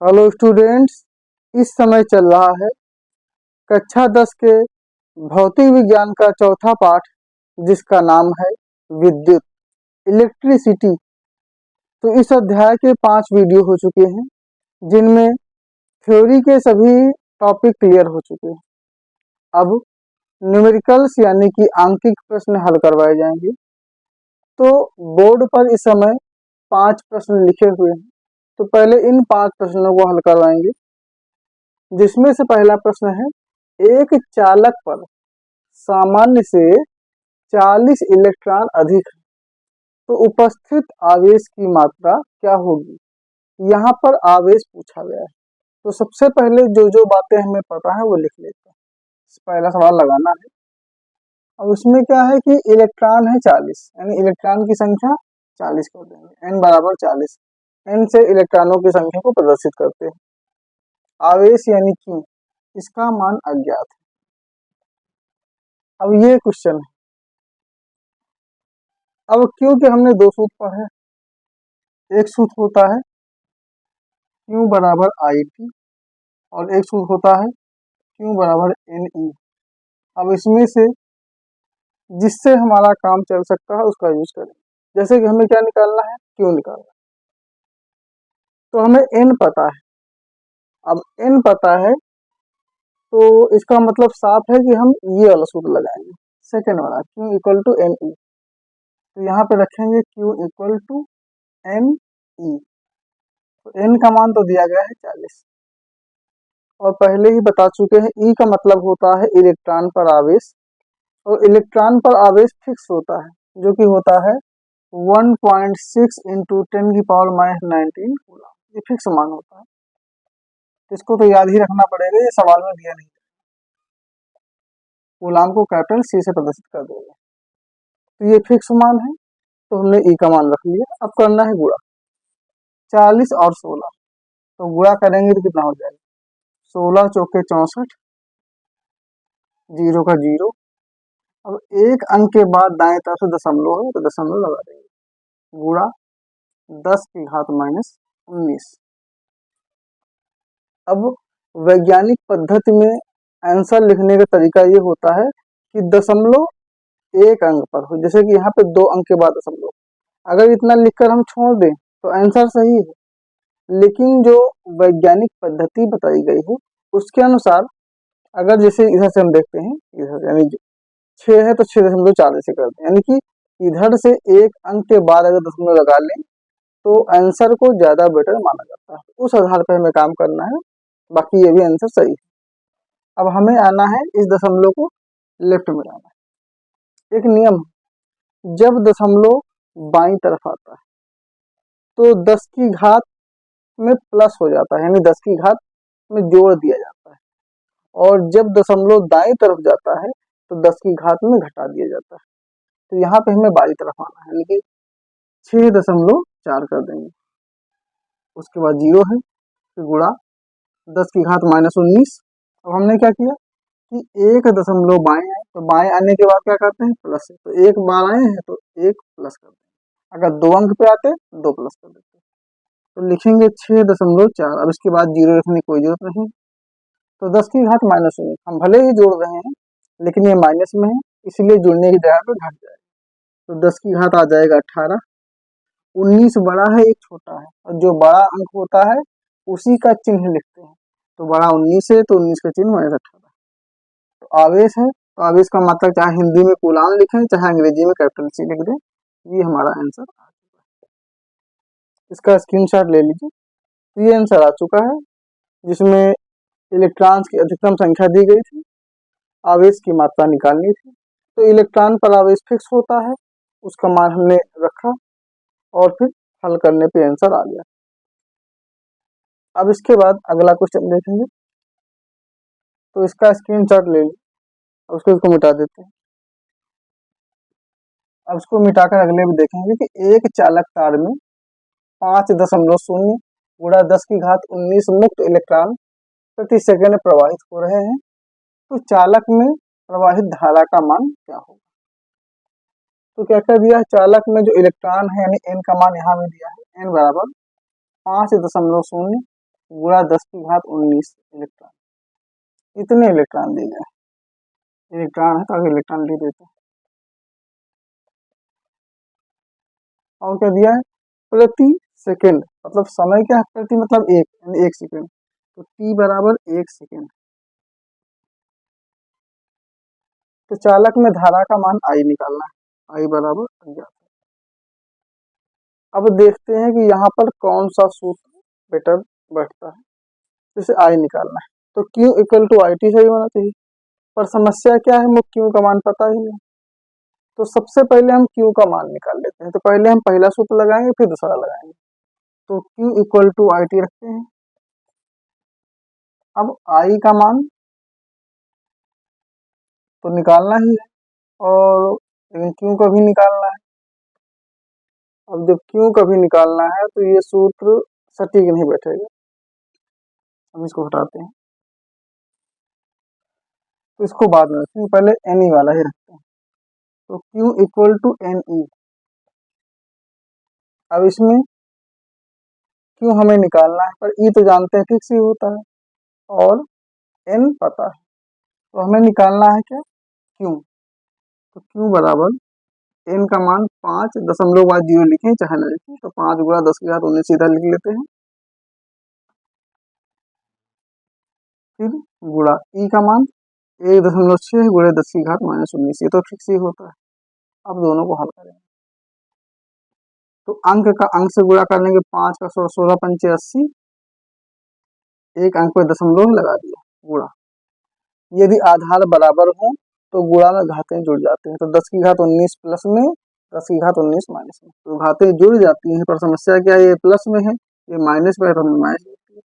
Hello students, इस समय चल रहा है कक्षा 10 के भौतिक विज्ञान का चौथा पाठ, जिसका नाम है विद्युत, इलेक्ट्रिसिटी। तो इस अध्याय के 5 वीडियो हो चुके हैं, जिनमें थ्योरी के सभी टॉपिक क्लियर हो चुके हैं। अब न्यूमेरिकल्स यानी कि आंकिक प्रश्न हल करवाए जाएंगे। तो बोर्ड पर इस समय 5 प्रश्न लिखे हुए हैं। तो पहले इन 5 प्रश्नों को हल करवाएंगे, जिसमें से पहला प्रश्न है, एक चालक पर सामान्य से 40 इलेक्ट्रॉन अधिक है, तो उपस्थित आवेश की मात्रा क्या होगी। यहाँ पर आवेश पूछा गया है, तो सबसे पहले जो जो बातें हमें पता है वो लिख लेते हैं। पहला सवाल लगाना है। अब उसमें क्या है कि इलेक्ट्रॉन है 40, यानी इलेक्ट्रॉन की संख्या 40 कर देंगे, n बराबर 40। n से इलेक्ट्रॉनों की संख्या को प्रदर्शित करते हैं। आवेश यानी Q, इसका मान अज्ञात है। अब ये क्वेश्चन है, अब क्योंकि हमने 2 सूत्र पढ़े, एक सूत्र होता है Q बराबर IT और एक सूत्र होता है Q बराबर NE। अब इसमें से जिससे हमारा काम चल सकता है उसका यूज करें। जैसे कि हमें क्या निकालना है, Q निकालना है, तो हमें N पता है। अब N पता है तो इसका मतलब साफ है कि हम ये वाला सूत्र लगाएंगे, सेकेंड वाला, Q इक्वल टू NE। तो यहाँ पे रखेंगे Q इक्वल टू NE। तो N का मान तो दिया गया है 40, और पहले ही बता चुके हैं E का मतलब होता है इलेक्ट्रॉन पर आवेश, और इलेक्ट्रॉन पर आवेश फिक्स होता है, जो कि होता है 1.6 इंटू 10⁻19 कूलम। ये फिक्स मान होता है, इसको तो याद ही रखना पड़ेगा, ये सवाल में दिया नहीं। कूलम को कैपिटल C से प्रदर्शित कर देगा, तो ये फिक्स मान है, तो हमने E का मान रख लिया। अब करना है गुणा, 40 और 16, तो गुणा करेंगे तो कितना हो जाएगा, 16 चौके 64, 0 का 0। अब एक अंक के बाद दाएं तरफ से दशमलव है, तो दशमलव लगा देंगे, गुणा 10 की घात -19। अब वैज्ञानिक पद्धति में आंसर लिखने का तरीका ये होता है कि दशमलव एक अंक पर हो, जैसे कि यहाँ पे 2 अंक के बाद दशमलव। अगर इतना लिखकर हम छोड़ दें तो आंसर सही है, लेकिन जो वैज्ञानिक पद्धति बताई गई है उसके अनुसार, अगर जैसे इधर से हम देखते हैं, इधर यानी 6 है तो 6.4 से करते हैं, यानी कि इधर से एक अंक के बाद अगर दशमलव लगा लें तो आंसर को ज्यादा बेटर माना जाता है। उस आधार पर हमें काम करना है, बाकी ये भी आंसर सही है। अब हमें आना है इस दशमलव को लेफ्ट में लाना है। एक नियम, जब दशमलव बाईं तरफ आता है तो 10 की घात में प्लस हो जाता है, यानी 10 की घात में जोड़ दिया जाता है, और जब दशमलव दाईं तरफ जाता है तो 10 की घात में घटा दिया जाता है। तो यहाँ पे हमें बाईं तरफ आना है, यानी कि 6.4 कर देंगे, उसके बाद 0 है, फिर गुणा 10 की घात -19। अब हमने क्या किया कि एक दशमलव बाएं है, तो बाएं आने के बाद क्या करते हैं, प्लस है, तो एक बार आए हैं तो एक प्लस कर देंगे। अगर 2 अंक पे आते 2 प्लस कर देते, तो लिखेंगे 6.4। अब इसके बाद 0 रखने की कोई जरूरत नहीं, तो 10 की घात -19 हम भले ही जोड़ रहे हैं लेकिन ये माइनस में है, इसलिए जुड़ने की जगह पे घट जाएगा, तो 10 की घात आ जाएगा 18। 19 बड़ा है, एक छोटा है, और जो बड़ा अंक होता है उसी का चिन्ह लिखते हैं, तो बड़ा 19 है तो 19 का चिन्ह -18। तो आवेश है, तो आवेश का मात्रक चाहे हिंदी में कूलाम लिखें चाहे अंग्रेजी में कैपिटल C लिख दें। ये हमारा आंसर आ चुका है, इसका स्क्रीनशॉट ले लीजिए। तो ये आंसर आ चुका है, जिसमें इलेक्ट्रॉन्स की अधिकतम संख्या दी गई थी, आवेश की मात्रा निकालनी थी। तो इलेक्ट्रॉन पर आवेश फिक्स होता है, उसका मान हमने रखा और फिर हल करने पे आंसर आ गया। अब इसके बाद अगला क्वेश्चन देखेंगे, तो इसका स्क्रीनशॉट ले लीजिए, उसको मिटा देते हैं। अब इसको मिटाकर अगले में देखेंगे कि एक चालक तार में 5.0 गुणा 10 की घात 19 मुक्त इलेक्ट्रॉन प्रति सेकंड प्रवाहित हो रहे हैं, तो चालक में प्रवाहित धारा का मान क्या होगा। तो क्या कर दिया, चालक में जो इलेक्ट्रॉन है यानी n का मान यहाँ में दिया है, n बराबर 5.0 गुणा 10⁻19 इलेक्ट्रॉन, इतने इलेक्ट्रॉन दिए गए। इलेक्ट्रॉन है तो आगे इलेक्ट्रॉन लिख देते हैं। और क्या दिया है, प्रति सेकंड, मतलब समय क्या है, प्रति मतलब एक, यानी 1 सेकंड, तो t बराबर 1 सेकंड। तो चालक में धारा का मान I निकालना है, I बराबर अज्ञात। अब देखते हैं कि यहाँ पर कौन सा सूत्र बेटर बैठता है, जैसे I निकालना है तो Q इक्वल टू IT सही होना चाहिए, पर समस्या क्या है, मुझे Q का मान पता ही नहीं। तो सबसे पहले हम Q का मान निकाल लेते हैं, तो पहले हम पहला सूत्र लगाएंगे फिर दूसरा लगाएंगे। तो Q इक्वल टू IT रखते हैं। अब I का मान तो निकालना ही है, और लेकिन Q का भी निकालना है। अब जब Q का भी निकालना है तो ये सूत्र सटीक नहीं बैठेगा, हम इसको हटाते हैं, तो इसको बाद में रखेंगे, पहले NE वाला ही रखते हैं। तो Q इक्वल टू NE। अब इसमें Q हमें निकालना है, पर E तो जानते हैं फिक्स ही होता है, और N पता है, तो हमें निकालना है क्या, Q। तो Q बराबर N का मान 5.0 लिखें चाहे न लिखें, तो 5 गुणा 10⁻19 सीधा लिख लेते हैं, फिर गुणा E का मान 1.6 गुणे 10⁻−19, ये तो फिक्स ही होता है। अब दोनों को हल करेंगे, तो अंक का अंक से गुणा करने के 5 का 16 पंचे 80, एक अंक पे दशमलव लगा दिया, गुणा। यदि आधार बराबर हो तो गुणा में घातें जुड़ जाते हैं, तो 10⁻19 प्लस में 10⁻19 माइनस में, तो घातें जुड़ जाती हैं, पर समस्या क्या है, ये प्लस में है, ये माइनस में है, तो हमें माइनस लिखते हैं।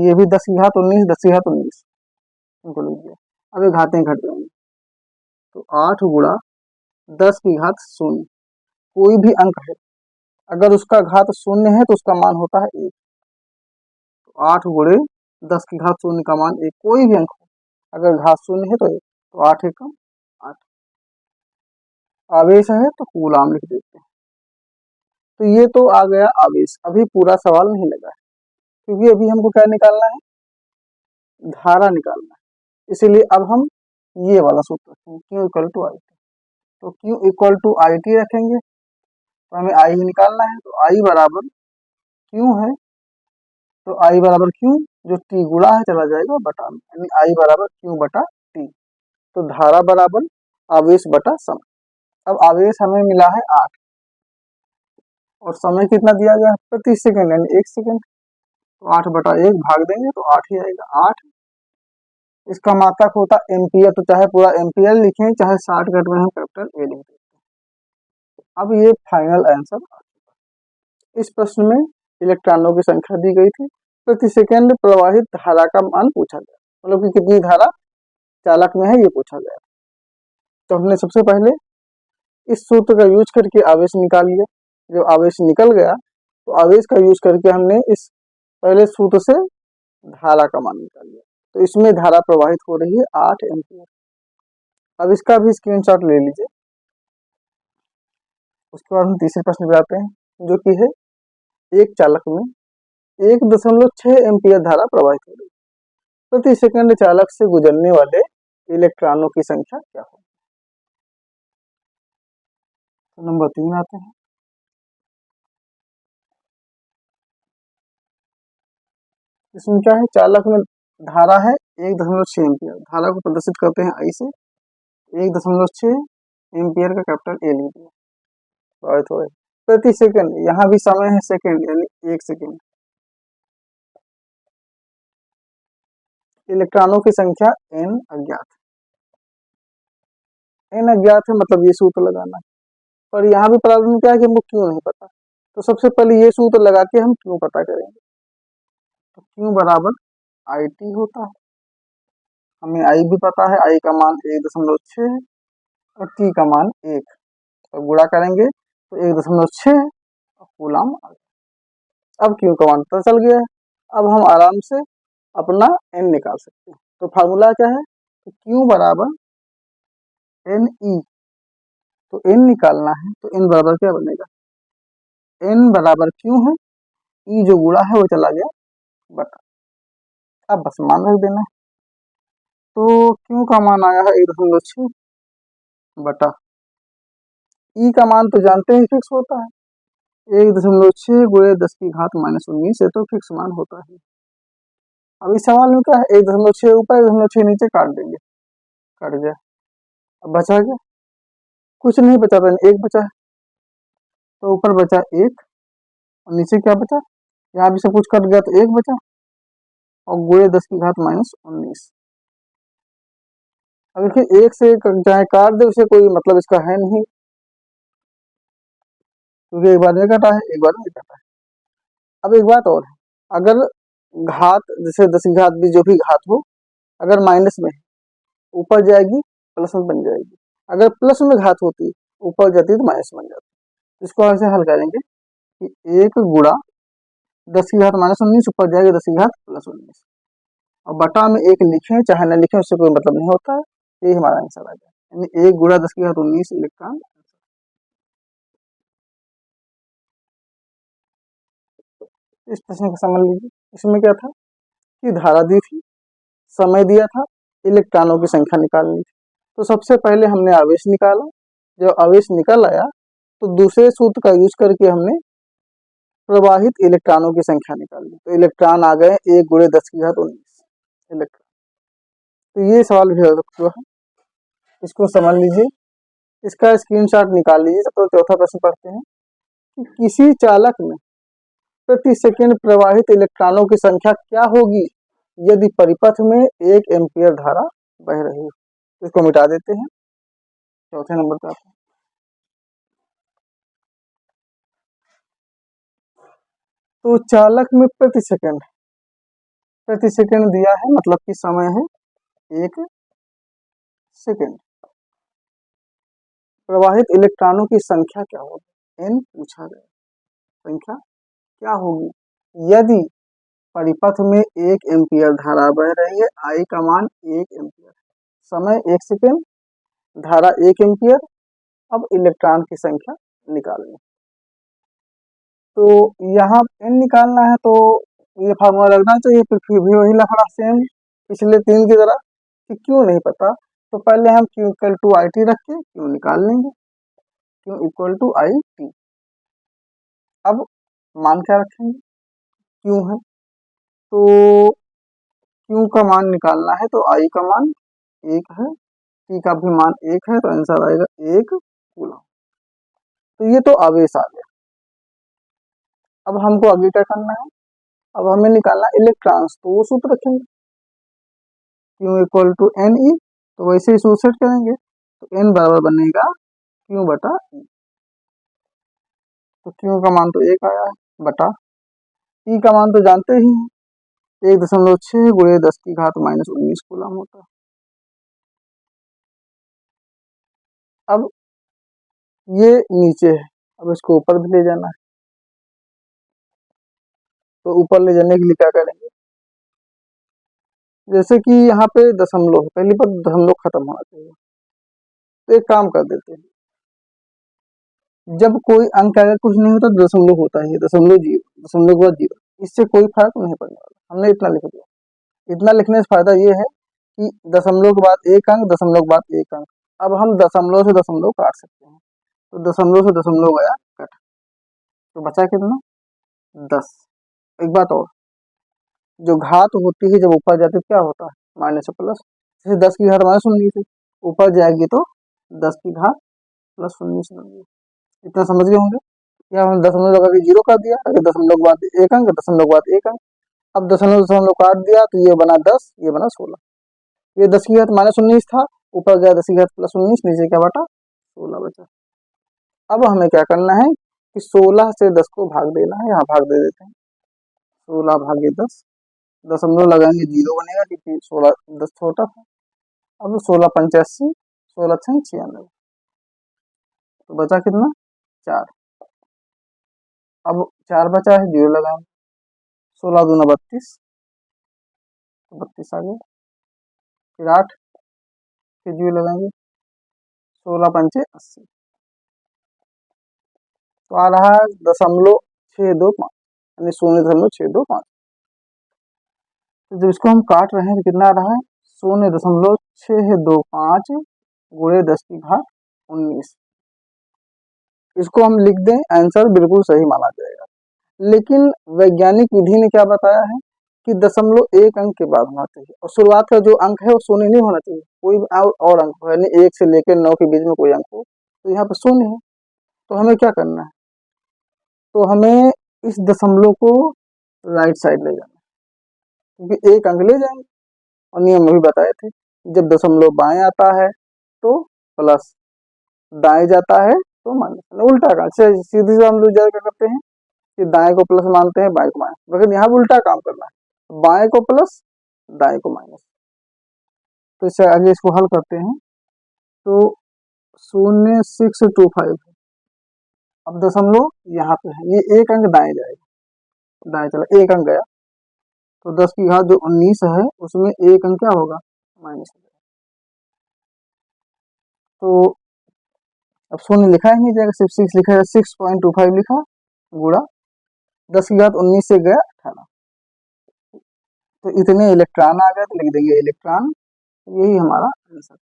ये भी 10⁻19 10⁻19 इनको लिख दिया। अब ये घातें घट जाएंगी, तो 8 गुणा 10⁻0, कोई भी अंक है अगर उसका घात 0 है तो उसका मान होता है 1, तो 8 गुणे 10⁻0 का मान 1, कोई भी अंक हो अगर घात 0 है तो 1, तो 8 एकम 8। आवेश है तो कूलाम लिख देते हैं। तो ये तो आ गया आवेश, अभी पूरा सवाल नहीं लगा है, क्योंकि अभी हमको क्या निकालना है, धारा निकालना है, इसीलिए अब हम ये वाला सूत्र रखेंगे, Q इक्वल टू IT। तो Q इक्वल टू IT रखेंगे, तो हमें I ही निकालना है, तो I बराबर Q है, तो I बराबर Q, जो T गुणा है चला जाएगा बटा में, यानी I बराबर Q बटा T। तो धारा बराबर आवेश बटा समय। अब आवेश हमें मिला है 8, और समय कितना दिया गया है, प्रति सेकंड, यानी 1 सेकंड, तो 8 बटा 1 भाग देंगे तो 8 ही आएगा, 8। इसका मात्रक होता एम्पियर, तो चाहे पूरा एम्पियर लिखें चाहे शॉर्टकट में हम कैपिटल A लिख देते हैं। अब ये फाइनल आंसर। इस प्रश्न में इलेक्ट्रॉनों की संख्या दी गई थी, प्रति सेकंड प्रवाहित धारा का मान पूछा गया, मतलब कि कितनी धारा चालक में है ये पूछा गया। तो हमने सबसे पहले इस सूत्र का यूज करके आवेश निकाल लिया, जब आवेश निकल गया तो आवेश का यूज करके हमने इस पहले सूत्र से धारा का मान निकाल लिया, तो इसमें धारा प्रवाहित हो रही है 8 एम्पियर। अब इसका भी स्क्रीनशॉट ले लीजिए। उसके बाद हम तीसरे प्रश्न पे आते हैं, जो कि है एक चालक में 1.6 एम्पियर धारा प्रवाहित हो रही है, प्रति सेकंड चालक से गुजरने वाले इलेक्ट्रॉनों की संख्या क्या होगी। तो नंबर 3 आते हैं। इसमें क्या है, चालक में धारा है 1.6 एम्पियर, धारा को प्रदर्शित करते हैं I से, 1.6 एम्पियर का कैपिटल A लिख दिया, प्रवाहित हो रही प्रति सेकंड, यहाँ भी समय है सेकंड, यानी 1 सेकंड। इलेक्ट्रॉनों की संख्या n अज्ञात है, n अज्ञात है मतलब ये सूत्र लगाना है, पर यहाँ भी प्रॉब्लम क्या है कि हमको क्यों नहीं पता, तो सबसे पहले ये सूत्र लगा के हम क्यों पता करेंगे। तो क्यों बराबर IT होता है, हमें I भी पता है, I का मान 1.6 है और T का मान 1, तो गुणा करेंगे तो 1.6 और कूलाम आ गया। अब क्यों का मान पता चल गया है, अब हम आराम से अपना n निकाल सकते हैं। तो फार्मूला क्या है, तो Q बराबर NE, तो n निकालना है तो n बराबर क्या बनेगा, n बराबर Q है, ई जो गुणा है वो चला गया बटा। अब बस मान रख देना है। तो क्यू का मान आया है 1.6 बटा ई का मान तो जानते ही फिक्स होता है 1.6 गुणे 10⁻⁻19 से तो फिक्स मान होता है। अब इस सवाल में क्या है 1.6 ऊपर 1.6 नीचे काट देंगे, कट गया। अब बचा क्या, कुछ नहीं बचा, एक बचा है तो ऊपर बचा 1 और नीचे क्या बचा, यहाँ भी सब कुछ कट गया तो 1 बचा और गुणे 10⁻⁻19। अब देखिए 1 से चाहे काट दे उसे कोई मतलब इसका है नहीं, क्योंकि एक बार में कटा है एक बार में कटा है। अब एक बात और है, अगर घात जैसे 10 की घात भी जो भी घात हो अगर माइनस में है ऊपर जाएगी प्लस में बन जाएगी, अगर प्लस में घात होती ऊपर जाती है तो माइनस बन जाती। इसको ऐसे हल करेंगे कि 1 गुणा 10⁻⁻19 ऊपर जाएगा 10⁻+19 और बटा में 1 लिखें चाहे न लिखें उससे कोई मतलब नहीं होता है, यही हमारा आंसर आ गया, यानी 1 गुणा 10⁻19 इलेक्ट्रॉन। इस प्रश्न को समझ लीजिए, इसमें क्या था कि धारा दी थी, समय दिया था, इलेक्ट्रॉनों की संख्या निकालनी थी। तो सबसे पहले हमने आवेश निकाला, जब आवेश निकल आया तो दूसरे सूत्र का यूज करके हमने प्रवाहित इलेक्ट्रॉनों की संख्या निकाली, तो इलेक्ट्रॉन आ गए 1 गुणे 10⁻19 इलेक्ट्रॉन। तो ये सवाल भी है, इसको समझ लीजिए, इसका स्क्रीनशॉट निकाल लीजिए। तो चौथा प्रश्न पढ़ते हैं कि किसी चालक में प्रति सेकंड प्रवाहित इलेक्ट्रॉनों की संख्या क्या होगी यदि परिपथ में 1 एम्पीयर धारा बह रही हो। इसको मिटा देते हैं, चौथे नंबर पे आता है। तो चालक में प्रति सेकंड दिया है, मतलब कि समय है 1 सेकंड। प्रवाहित इलेक्ट्रॉनों की संख्या क्या होगी, एन पूछा गया, संख्या क्या होगी यदि परिपथ में 1 एम्पीयर धारा बह रही है, आई का मान 1 एम्पीयर, समय 1 सेकेंड, धारा 1 एम्पीयर। अब इलेक्ट्रॉन की संख्या निकालनी, तो यहाँ एन निकालना है तो ये फार्मूला लगना चाहिए, फिर भी वही लफड़ा सेम पिछले 3 की तरह कि क्यों नहीं पता, तो पहले हम Q equal to I T रख के क्यू निकाल लेंगे, Q equal to I T. अब मान क्या रखेंगे, क्यू है तो क्यू का मान निकालना है, तो आई का मान 1 है, टी का भी मान 1 है, तो आंसर आएगा 1 कूलम। तो ये तो आवेश आ गया। अब हमको आगे क्या करना है, अब हमें निकालना इलेक्ट्रॉन्स, तो वो सूत्र रखेंगे Q equal to N E, तो वैसे ही सूत्र सेट करेंगे, तो एन बराबर बनेगा क्यू बटा ई। तो क्यू का मान तो 1 आया है बटा ई का मान तो जानते ही हैं 1.6 गुणे 10⁻⁻19 कूलम होता है। अब ये नीचे है, अब इसको ऊपर भी ले जाना है, तो ऊपर ले जाने के लिए क्या करेंगे, जैसे कि यहाँ पे दशमलव, पहली बार दशमलव खत्म होना चाहिए, तो एक काम कर देते हैं, जब कोई अंक अगर कुछ नहीं होता दशमलव होता है, दशमलव जीरो, दशमलव के बाद जीरो, इससे कोई फर्क नहीं पड़ने वाला, हमने इतना लिख दिया। इतना लिखने से फायदा ये है कि दशमलव के बाद एक अंक, दशमलव के बाद एक अंक, अब हम दशमलव से दशमलव काट सकते हैं, तो दशमलव से दशमलव गया कट, तो बचा कितना 10। एक बात और, जो घात होती है जब ऊपर जाती है क्या होता है, माइनस से प्लस, जैसे 10 की घात -19 ऊपर जाएगी तो 10 की घात +19 बनेगी। इतना समझ गए होंगे, या हमने दशमलव लगा के जीरो कर दिया, अगर दशमलव के बाद एक अंक, दशमलव के बाद एक अंक, अब दशमलव दशमलव काट दिया तो ये बना 10, ये बना 16, ये 10 की घात -19 था, ऊपर गया 10 की घात +19, नीचे क्या बटा 16 बचा। अब हमें क्या करना है कि 16 से 10 को भाग देना है, यहाँ भाग दे देते हैं, 16 भागे 10, दशमलव लगाएंगे जीरो बनेगा क्योंकि 16 10 छोटा था। अब 16 85, 16 96, तो बचा कितना 4, अब 4 बचा है, जीरो लगाएंगे, 16 दूना 32, तो 32 आ गया, फिर 8, फिर जीरो लगाएंगे, 16 पंचे 80, तो आ रहा है 0.625, यानी 0.625। तो जब इसको हम काट रहे हैं तो कितना आ रहा है 0.625 गुणे 10⁻19। इसको हम लिख दें, आंसर बिल्कुल सही माना जाएगा। लेकिन वैज्ञानिक विधि ने क्या बताया है कि दशमलव एक अंक के बाद होना चाहिए, और शुरुआत का जो अंक है वो शून्य नहीं होना चाहिए, कोई और अंक हो, यानी 1 से लेकर 9 के बीच में कोई अंक हो। तो यहाँ पे शून्य है, तो हमें क्या करना है, तो हमें इस दशमलव को राइट साइड ले जाना है, क्योंकि एक अंक ले जाएंगे, और नियम भी बताए थे, जब दशमलव बाएं आता है तो प्लस, दाएं जाता है तो माइनस, उल्टा का। सीधे से हम लोग क्या करते हैं कि दाएं को प्लस मानते हैं, बाएं को माइनस, मगर यहाँ उल्टा काम करना है, बाएं को प्लस दाएं को माइनस। तो इससे आगे इसको हल करते हैं, तो 0.625, अब दशमलव यहाँ पे है, ये एक अंक दाएं जाएगा, दाएं चला, एक अंक गया, तो 10 की घात जो 19 है उसमें एक अंक क्या होगा, माइनस। तो अब शून्य लिखा ही नहीं जाएगा, सिर्फ 6 लिखा है, 6.25 लिखा, गुणा 10 की घात 19 से गया 18, तो इतने इलेक्ट्रॉन आ गए, तो लिख देंगे इलेक्ट्रॉन, यही हमारा आंसर।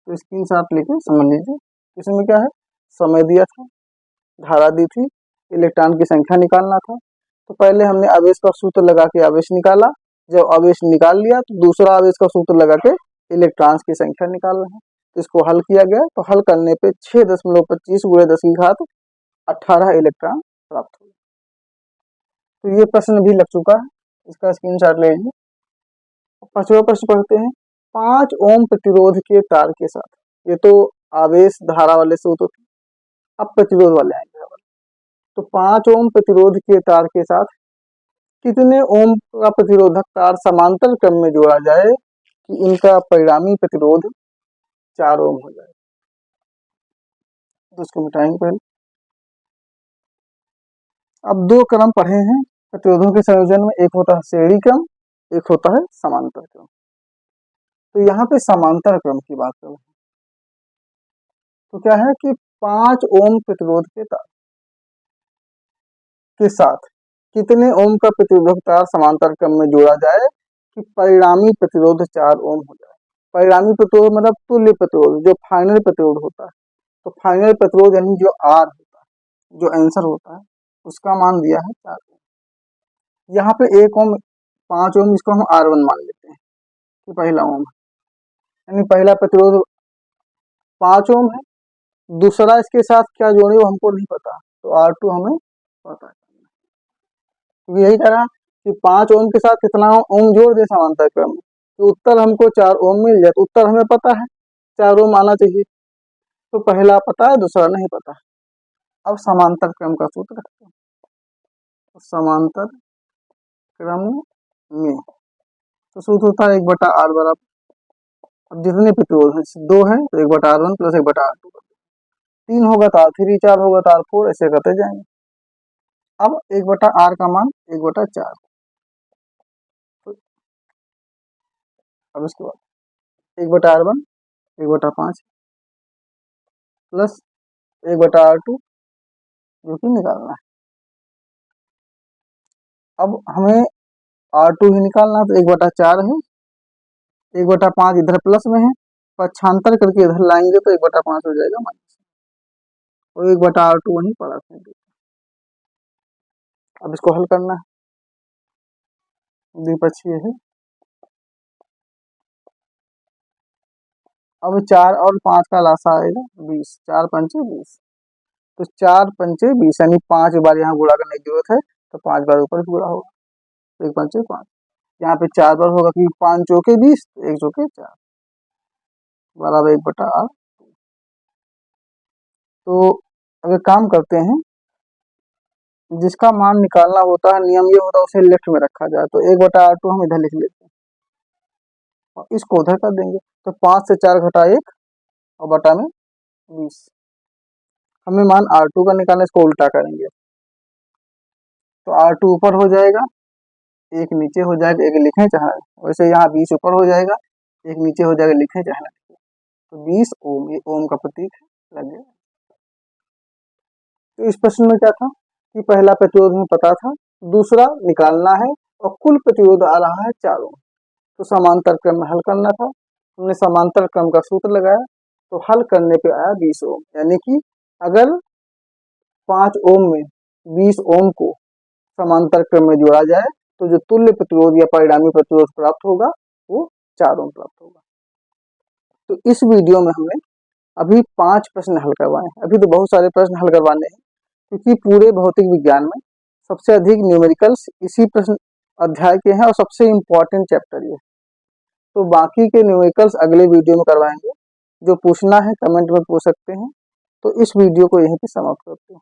तो स्क्रीनशॉट लेके समझ लीजिए, इसमें क्या है, समय दिया था, धारा दी थी, इलेक्ट्रॉन की संख्या निकालना था। तो पहले हमने आवेश का सूत्र लगा के आवेश निकाला, जब आवेश निकाल लिया तो दूसरा आवेश का सूत्र लगा के इलेक्ट्रॉन्स की संख्या निकाल रहे हैं। तो इसको हल किया गया, तो हल करने पे 6.25 गुणे 10 की घात 18 इलेक्ट्रॉन प्राप्त हुए। तो ये प्रश्न भी लग चुका है, इसका स्क्रीनशॉट ले लीजिए। 5वां प्रश्न पढ़ते हैं, 5 ओम प्रतिरोध के तार के साथ, ये तो आवेश धारा वाले सूत्र थे, अब प्रतिरोध वाले आएंगे। तो 5 ओम प्रतिरोध के तार के साथ कितने ओम का प्रतिरोधक तार समांतर क्रम में जोड़ा जाए कि इनका परिणामी प्रतिरोध 4 ओम हो जाए। तो इसको मिटाएंगे पहले। अब दो क्रम पढ़े हैं प्रतिरोधों के संयोजन में, एक होता है श्रेणी क्रम, एक होता है समांतर क्रम। तो यहाँ पे समांतर क्रम की बात कर रहे हैं, तो क्या है कि 5 ओम प्रतिरोध के तार के साथ कितने ओम का प्रतिरोधक तार समांतर क्रम में जोड़ा जाए कि परिणामी प्रतिरोध 4 ओम हो जाए। परिणामी प्रतिरोध मतलब तुल्य प्रतिरोध, जो फाइनल प्रतिरोध होता है। तो फाइनल प्रतिरोध यानी जो आर होता है, जो आंसर होता है, उसका मान दिया है 4 ओम। यहाँ पे 1 ओम 5 ओम, इसको हम R1 मान लेते हैं कि पहला ओम है, यानी पहला प्रतिरोध 5 ओम है, दूसरा इसके साथ क्या जोड़े वो हमको नहीं पता, तो R2 हमें पता है। यही कह रहा कि 5 ओम के साथ कितना ओम जोड़ दे समांतर क्रम में, तो उत्तर हमको 4 ओम मिल जाए। तो उत्तर हमें पता है 4 ओम आना चाहिए, तो पहला पता है, दूसरा नहीं पता। अब समांतर क्रम का सूत्र रखते हैं, तो समांतर क्रम में तो सूत्र होता है 1/r बराबर, अब जितने प्रतिरोध है 2 है तो 1/r1 प्लस 1/r2, 3 होगा तो R3, 4 होगा तो R4, ऐसे करते जाएंगे। अब 1/r का मान 1/4, अब इसके बाद 1/r1 1/5 प्लस 1/r2 जो कि निकालना है। अब हमें R2 ही निकालना है, तो 1/4 है, 1/5 इधर प्लस में है, पक्षांतर करके इधर लाएंगे तो 1/5 हो जाएगा माइनस, और 1/r2 वहीं पड़ा है। अब इसको हल करना है, द्विपक्षीय है। अब 4 और 5 का लासा आएगा 20, 4 पंचे 20, तो 4 पंचे 20 यानी 5 बार यहाँ गुणा करने की जरूरत है, तो 5 बार ऊपर भी गुणा होगा, 1 पंचे 5, यहाँ पे 4 बार होगा कि 5 चौके 20, 1 चौके 4 बराबर 1/r। तो अब एक काम करते हैं, जिसका मान निकालना होता है, नियम ये होता है उसे लेफ्ट में रखा जाए, तो 1/r2 हम इधर लिख लेते हैं और इसको उधर कर देंगे, तो 5 से 4 घटा 1 और बटा में 20। हमें मान R2 का निकालना, इसको उल्टा करेंगे, तो R2 ऊपर हो जाएगा, एक नीचे हो जाएगा, एक लिखें चाहे, वैसे यहाँ 20 ऊपर हो जाएगा, एक नीचे हो जाएगा, लिखें चाहे, तो 20 ओम, ये ओम का प्रतीक लग गया। तो इस प्रश्न में क्या था कि पहला प्रतिरोध हमें पता था, दूसरा निकालना है और कुल प्रतिरोध आ रहा है 4 ओम। तो समांतर क्रम में हल करना था, हमने समांतर क्रम का सूत्र लगाया, तो हल करने पे आया 20 ओम। यानी कि अगर 5 ओम में 20 ओम को समांतर क्रम में जोड़ा जाए तो जो तुल्य प्रतिरोध या परिणामी प्रतिरोध प्राप्त होगा वो 4 ओम प्राप्त होगा। तो इस वीडियो में हमने अभी 5 प्रश्न हल करवाए हैं। अभी तो बहुत सारे प्रश्न हल करवाने हैं, क्योंकि पूरे भौतिक विज्ञान में सबसे अधिक न्यूमेरिकल्स इसी प्रश्न अध्याय के हैं और सबसे इम्पोर्टेंट चैप्टर ये। तो बाकी के न्यूमेरिकल्स अगले वीडियो में करवाएंगे। जो पूछना है कमेंट में पूछ सकते हैं। तो इस वीडियो को यहीं पे समाप्त करते हैं।